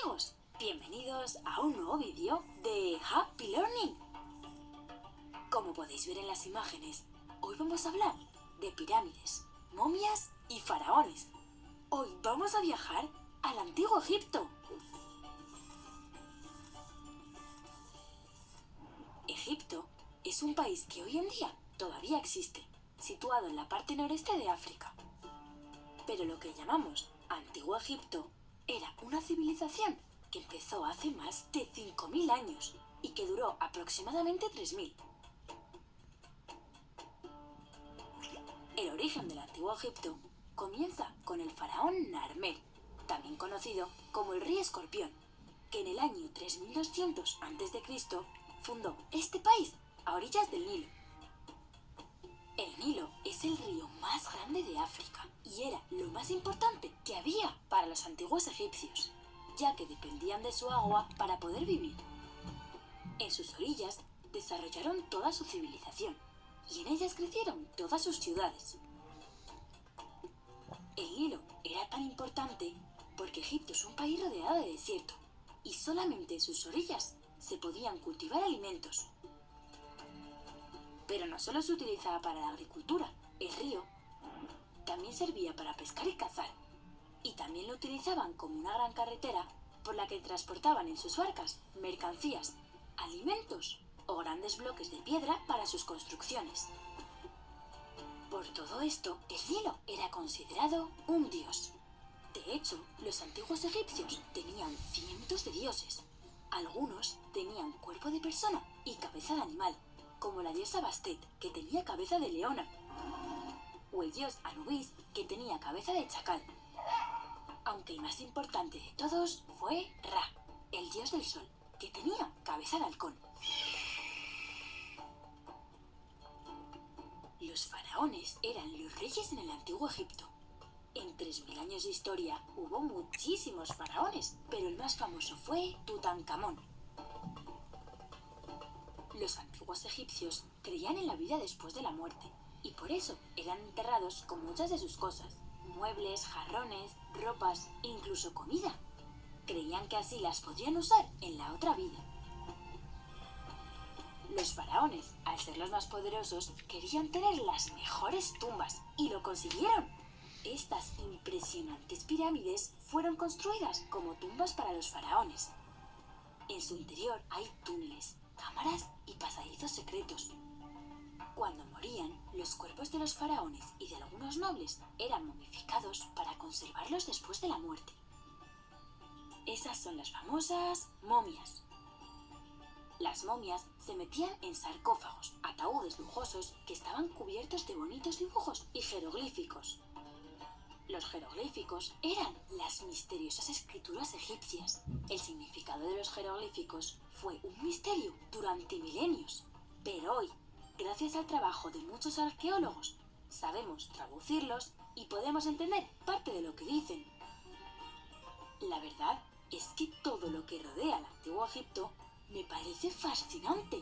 amigos, bienvenidos a un nuevo vídeo de Happy Learning. Como podéis ver en las imágenes, hoy vamos a hablar de pirámides, momias y faraones. Hoy vamos a viajar al antiguo Egipto. Egipto es un país que hoy en día todavía existe, situado en la parte noreste de África. Pero lo que llamamos Antiguo Egipto era una civilización que empezó hace más de 5.000 años y que duró aproximadamente 3.000. El origen del Antiguo Egipto comienza con el faraón Narmer, también conocido como el Rey Escorpión, que en el año 3200 a.C. fundó este país a orillas del Nilo. El Nilo es el río más grande de África y era lo más importante que había para los antiguos egipcios, ya que dependían de su agua para poder vivir. En sus orillas desarrollaron toda su civilización y en ellas crecieron todas sus ciudades. El Nilo era tan importante porque Egipto es un país rodeado de desierto y solamente en sus orillas se podían cultivar alimentos. Pero no solo se utilizaba para la agricultura, el río también servía para pescar y cazar, y también lo utilizaban como una gran carretera por la que transportaban en sus barcas mercancías, alimentos o grandes bloques de piedra para sus construcciones. Por todo esto, el Nilo era considerado un dios. De hecho, los antiguos egipcios tenían cientos de dioses. Algunos tenían cuerpo de persona y cabeza de animal, como la diosa Bastet, que tenía cabeza de leona, o el dios Anubis, que tenía cabeza de chacal. Aunque el más importante de todos fue Ra, el dios del sol, que tenía cabeza de halcón. Los faraones eran los reyes en el antiguo Egipto. En 3000 años de historia hubo muchísimos faraones, pero el más famoso fue Tutankamón. Los antiguos egipcios creían en la vida después de la muerte y por eso eran enterrados con muchas de sus cosas, muebles, jarrones, ropas e incluso comida. Creían que así las podrían usar en la otra vida. Los faraones, al ser los más poderosos, querían tener las mejores tumbas y lo consiguieron. Estas impresionantes pirámides fueron construidas como tumbas para los faraones. En su interior hay túneles, cámaras y pasadizos secretos. Cuando morían, los cuerpos de los faraones y de algunos nobles eran momificados para conservarlos después de la muerte. Esas son las famosas momias. Las momias se metían en sarcófagos, ataúdes lujosos que estaban cubiertos de bonitos dibujos y jeroglíficos. Los jeroglíficos eran las misteriosas escrituras egipcias. El significado de los jeroglíficos fue un misterio durante milenios. Pero hoy, gracias al trabajo de muchos arqueólogos, sabemos traducirlos y podemos entender parte de lo que dicen. La verdad es que todo lo que rodea al antiguo Egipto me parece fascinante.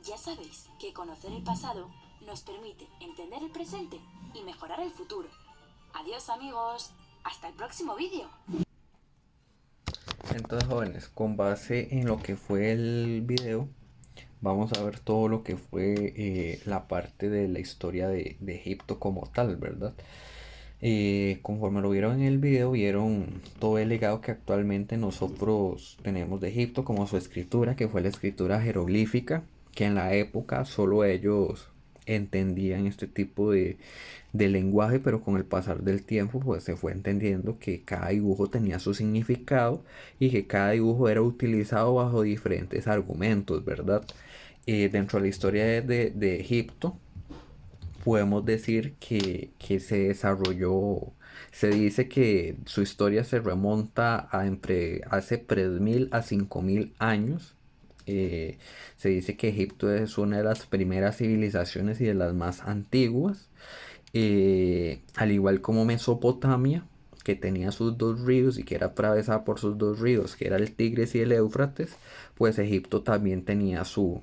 Ya sabéis que conocer el pasado nos permite entender el presente y mejorar el futuro. Adiós amigos, hasta el próximo vídeo. Entonces, jóvenes, con base en lo que fue el video, vamos a ver todo lo que fue la parte de la historia de Egipto como tal, ¿verdad? Conforme lo vieron en el video, vieron todo el legado que actualmente nosotros tenemos de Egipto, como su escritura, que fue la escritura jeroglífica, que en la época solo ellos entendían este tipo de lenguaje, pero con el pasar del tiempo pues se fue entendiendo que cada dibujo tenía su significado y que cada dibujo era utilizado bajo diferentes argumentos, ¿verdad? Dentro de la historia de Egipto podemos decir que se desarrolló, se dice que su historia se remonta a entre hace 3000 a 5000 años. Se dice que Egipto es una de las primeras civilizaciones y de las más antiguas, al igual como Mesopotamia, que tenía sus dos ríos y que era atravesada por sus dos ríos, que era el Tigris y el Éufrates. Pues Egipto también tenía su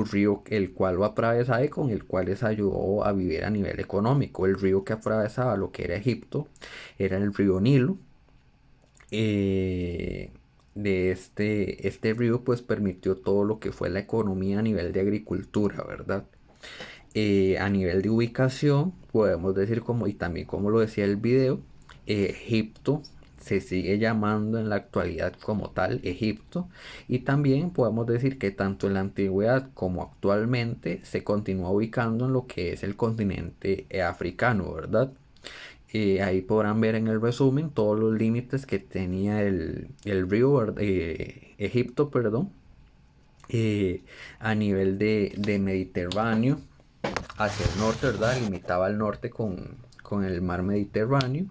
río, el cual lo atravesaba y con el cual les ayudó a vivir a nivel económico. El río que atravesaba lo que era Egipto era el río Nilo. de este río pues permitió todo lo que fue la economía a nivel de agricultura, ¿verdad? A nivel de ubicación, podemos decir como, y también como lo decía el video, Egipto se sigue llamando en la actualidad como tal Egipto, y también podemos decir que tanto en la antigüedad como actualmente se continúa ubicando en lo que es el continente africano, ¿verdad? Ahí podrán ver en el resumen todos los límites que tenía el río Egipto, perdón, eh, a nivel de Mediterráneo hacia el norte, ¿verdad? Limitaba al norte con el mar Mediterráneo,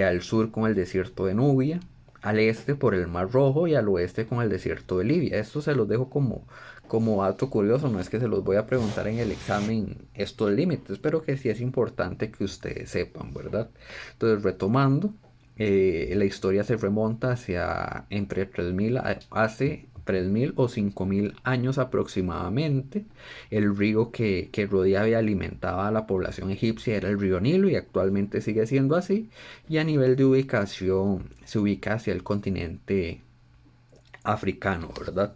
al sur con el desierto de Nubia, al este por el mar Rojo y al oeste con el desierto de Libia. Esto se los dejo como dato curioso, no es que se los voy a preguntar en el examen estos límites, pero que sí es importante que ustedes sepan, ¿verdad? Entonces, retomando, la historia se remonta hacia entre 3000 hace 3000 o 5000 años aproximadamente. El río que rodeaba y alimentaba a la población egipcia era el río Nilo y actualmente sigue siendo así. Y a nivel de ubicación se ubica hacia el continente africano, ¿verdad?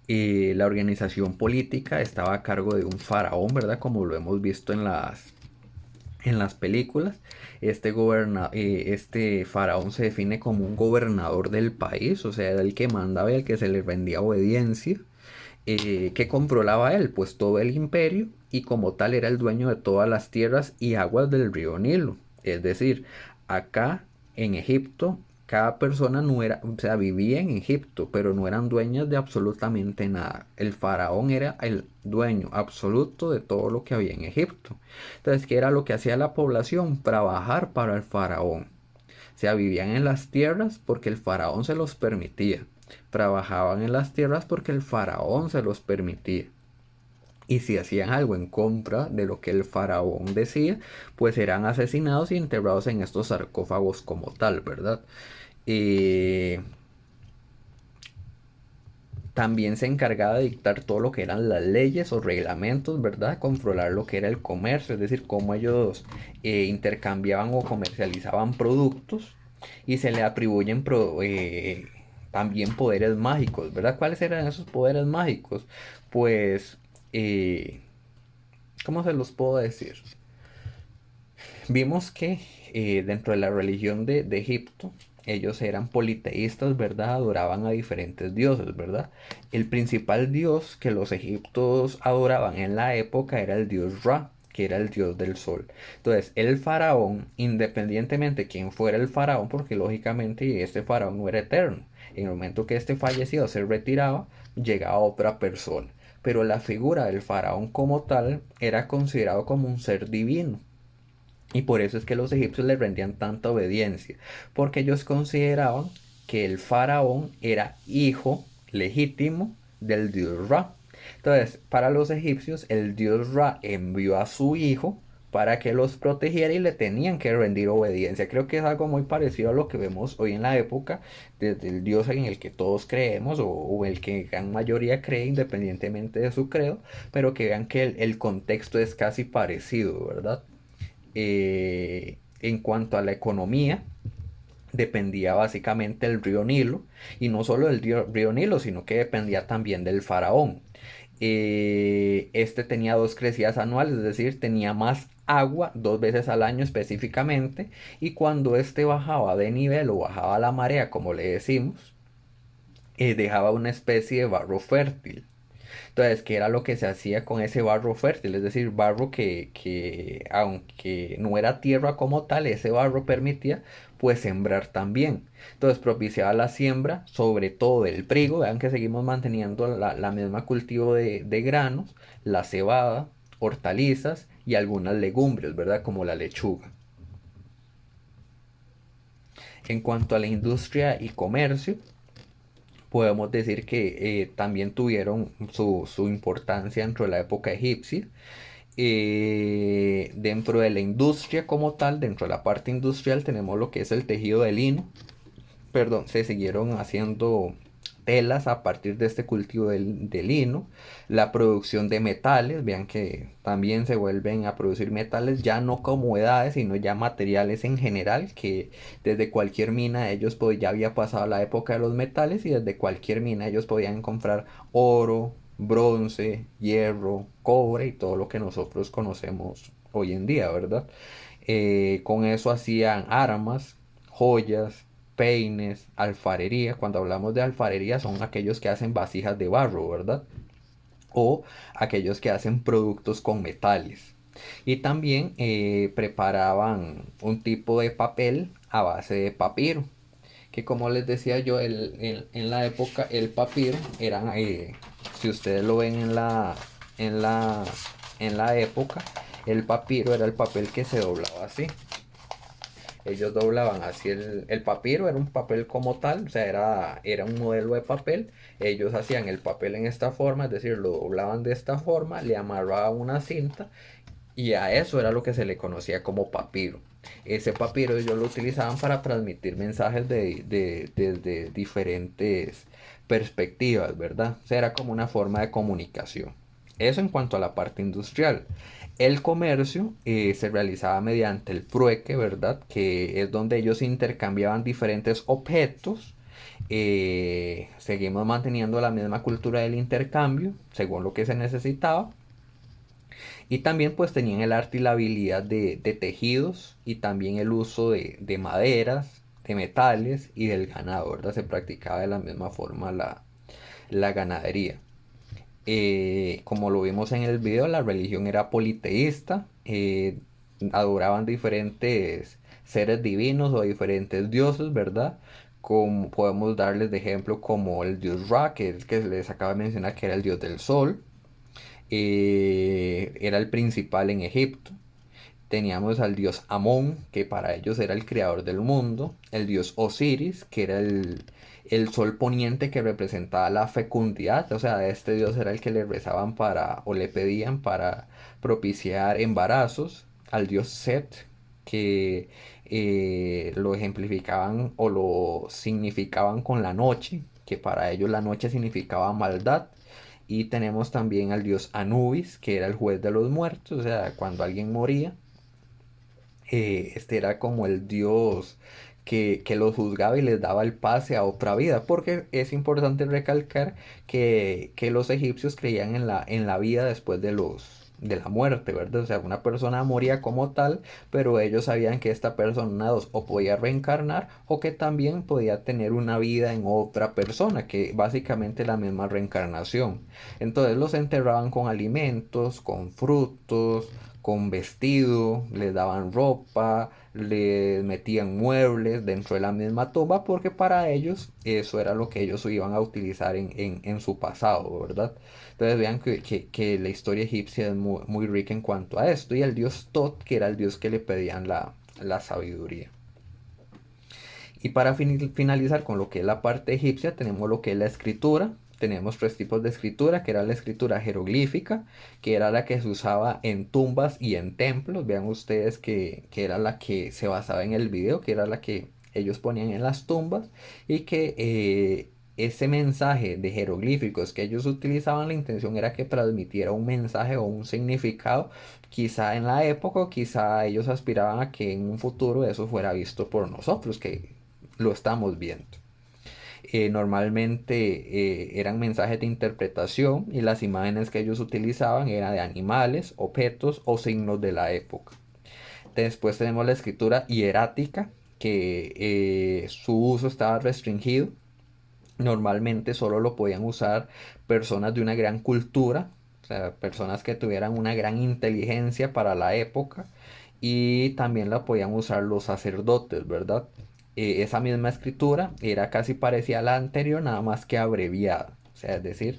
La organización política estaba a cargo de un faraón, ¿verdad? Como lo hemos visto en las películas. Este faraón se define como un gobernador del país, o sea, era el que mandaba y el que se le rendía obediencia. ¿Qué controlaba él? Pues todo el imperio, y como tal era el dueño de todas las tierras y aguas del río Nilo. Es decir, acá en Egipto, cada persona no era, o sea, vivía en Egipto, pero no eran dueñas de absolutamente nada. El faraón era el dueño absoluto de todo lo que había en Egipto. Entonces, ¿qué era lo que hacía la población? Trabajar para el faraón. O sea, vivían en las tierras porque el faraón se los permitía. Trabajaban en las tierras porque el faraón se los permitía. Y si hacían algo en contra de lo que el faraón decía, pues eran asesinados y enterrados en estos sarcófagos como tal, ¿verdad? Eh, También se encargaba de dictar todo lo que eran las leyes o reglamentos, ¿verdad? Controlar lo que era el comercio, es decir, cómo ellos intercambiaban o comercializaban productos, y se le atribuyen también poderes mágicos, ¿verdad? ¿Cuáles eran esos poderes mágicos? Pues, eh, ¿cómo se los puedo decir? Vimos que dentro de la religión de Egipto, ellos eran politeístas, ¿verdad? Adoraban a diferentes dioses, ¿verdad? El principal dios que los egipcios adoraban en la época era el dios Ra, que era el dios del sol. Entonces, el faraón, independientemente de quién fuera el faraón, porque lógicamente este faraón no era eterno, en el momento que este fallecía o se retiraba, llegaba otra persona. Pero la figura del faraón como tal era considerado como un ser divino. Y por eso es que los egipcios le rendían tanta obediencia, porque ellos consideraban que el faraón era hijo legítimo del dios Ra. Entonces, para los egipcios, el dios Ra envió a su hijo para que los protegiera y le tenían que rendir obediencia. Creo que es algo muy parecido a lo que vemos hoy en la época, desde el dios en el que todos creemos o el que gran mayoría cree independientemente de su credo, pero que vean que el contexto es casi parecido, ¿verdad? En cuanto a la economía, dependía básicamente del río Nilo, y no solo del río Nilo, sino que dependía también del faraón. Este tenía dos crecidas anuales, es decir, tenía más agua 2 veces al año específicamente, y cuando este bajaba de nivel o bajaba la marea, como le decimos, dejaba una especie de barro fértil. Entonces, ¿qué era lo que se hacía con ese barro fértil? Es decir, barro que aunque no era tierra como tal, ese barro permitía pues sembrar también. Entonces propiciaba la siembra, sobre todo del trigo. Vean que seguimos manteniendo la misma cultivo de granos, la cebada, hortalizas y algunas legumbres, ¿verdad? Como la lechuga. En cuanto a la industria y comercio, podemos decir que también tuvieron su importancia dentro de la época egipcia. Dentro de la industria como tal, dentro de la parte industrial, tenemos lo que es el tejido de lino. Perdón, se siguieron haciendo telas a partir de este cultivo del lino, la producción de metales, vean que también se vuelven a producir metales ya no como edades, sino ya materiales en general, que desde cualquier mina ellos ya había pasado la época de los metales y desde cualquier mina ellos podían comprar oro, bronce, hierro, cobre y todo lo que nosotros conocemos hoy en día, ¿verdad? Con eso hacían armas, joyas, peines, alfarería. Cuando hablamos de alfarería son aquellos que hacen vasijas de barro, ¿verdad? O aquellos que hacen productos con metales. Y también preparaban un tipo de papel a base de papiro. Que como les decía yo, en la época el papiro eran, si ustedes lo ven en la, en la época, el papiro era el papel que se doblaba así. Ellos doblaban así el papiro, era un papel como tal, o sea, era un modelo de papel. Ellos hacían el papel en esta forma, es decir, lo doblaban de esta forma, le amarraban una cinta y a eso era lo que se le conocía como papiro. Ese papiro ellos lo utilizaban para transmitir mensajes desde diferentes perspectivas, ¿verdad? O sea, era como una forma de comunicación. Eso en cuanto a la parte industrial. El comercio se realizaba mediante el trueque, ¿verdad? Que es donde ellos intercambiaban diferentes objetos. Seguimos manteniendo la misma cultura del intercambio, según lo que se necesitaba. Y también pues tenían el arte y la habilidad de tejidos y también el uso de maderas, de metales y del ganado, ¿verdad? Se practicaba de la misma forma la ganadería. Como lo vimos en el video, la religión era politeísta, adoraban diferentes seres divinos o diferentes dioses, ¿verdad? Como podemos darles de ejemplo como el dios Ra, que es el que les acabo de mencionar, que era el dios del sol, era el principal en Egipto. Teníamos al dios Amón, que para ellos era el creador del mundo, el dios Osiris, que era el sol poniente que representaba la fecundidad, o sea, este dios era el que le rezaban para, o le pedían para propiciar embarazos, al dios Set, que lo ejemplificaban o lo significaban con la noche, que para ellos la noche significaba maldad. Y tenemos también al dios Anubis, que era el juez de los muertos, o sea, cuando alguien moría, este era como el dios que los juzgaba y les daba el pase a otra vida, porque es importante recalcar que los egipcios creían en la vida después de la muerte, ¿verdad? O sea, una persona moría como tal, pero ellos sabían que esta persona dos, o podía reencarnar o que también podía tener una vida en otra persona, que básicamente la misma reencarnación. Entonces los enterraban con alimentos, con frutos, con vestido, les daban ropa, les metían muebles dentro de la misma tumba, porque para ellos eso era lo que ellos iban a utilizar en su pasado, ¿verdad? Entonces vean que la historia egipcia es muy, muy rica en cuanto a esto. Y el dios Tot, que era el dios que le pedían la sabiduría. Y para finalizar con lo que es la parte egipcia, tenemos lo que es la escritura. Tenemos tres tipos de escritura, que era la escritura jeroglífica, que era la que se usaba en tumbas y en templos. Vean ustedes que era la que se basaba en el video, que era la que ellos ponían en las tumbas y que ese mensaje de jeroglíficos que ellos utilizaban, la intención era que transmitiera un mensaje o un significado, quizá en la época o quizá ellos aspiraban a que en un futuro eso fuera visto por nosotros, que lo estamos viendo. Normalmente eran mensajes de interpretación y las imágenes que ellos utilizaban eran de animales, objetos o signos de la época. Después tenemos la escritura hierática, que su uso estaba restringido. Normalmente solo lo podían usar personas de una gran cultura, o sea, personas que tuvieran una gran inteligencia para la época, y también la podían usar los sacerdotes, ¿verdad? Esa misma escritura era casi parecida a la anterior, nada más que abreviada. O sea, es decir,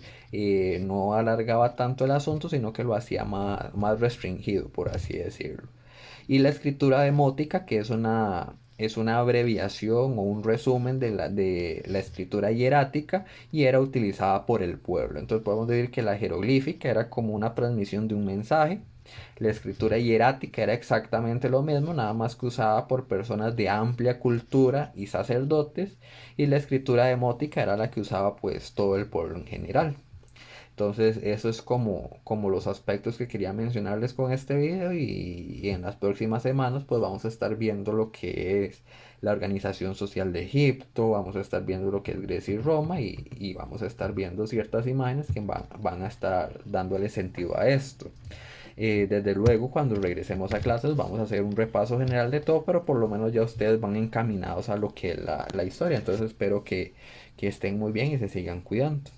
no alargaba tanto el asunto, sino que lo hacía más restringido, por así decirlo. Y la escritura demótica, que es una abreviación o un resumen de la escritura hierática y era utilizada por el pueblo. Entonces podemos decir que la jeroglífica era como una transmisión de un mensaje, La escritura hierática era exactamente lo mismo, nada más que usada por personas de amplia cultura y sacerdotes, y la escritura demótica era la que usaba pues todo el pueblo en general. Entonces, eso es como los aspectos que quería mencionarles con este video y en las próximas semanas pues vamos a estar viendo lo que es la organización social de Egipto, vamos a estar viendo lo que es Grecia y Roma y vamos a estar viendo ciertas imágenes que van a estar dándole sentido a esto. Desde luego, cuando regresemos a clases vamos a hacer un repaso general de todo, pero por lo menos ya ustedes van encaminados a lo que es la historia. Entonces espero que estén muy bien y se sigan cuidando.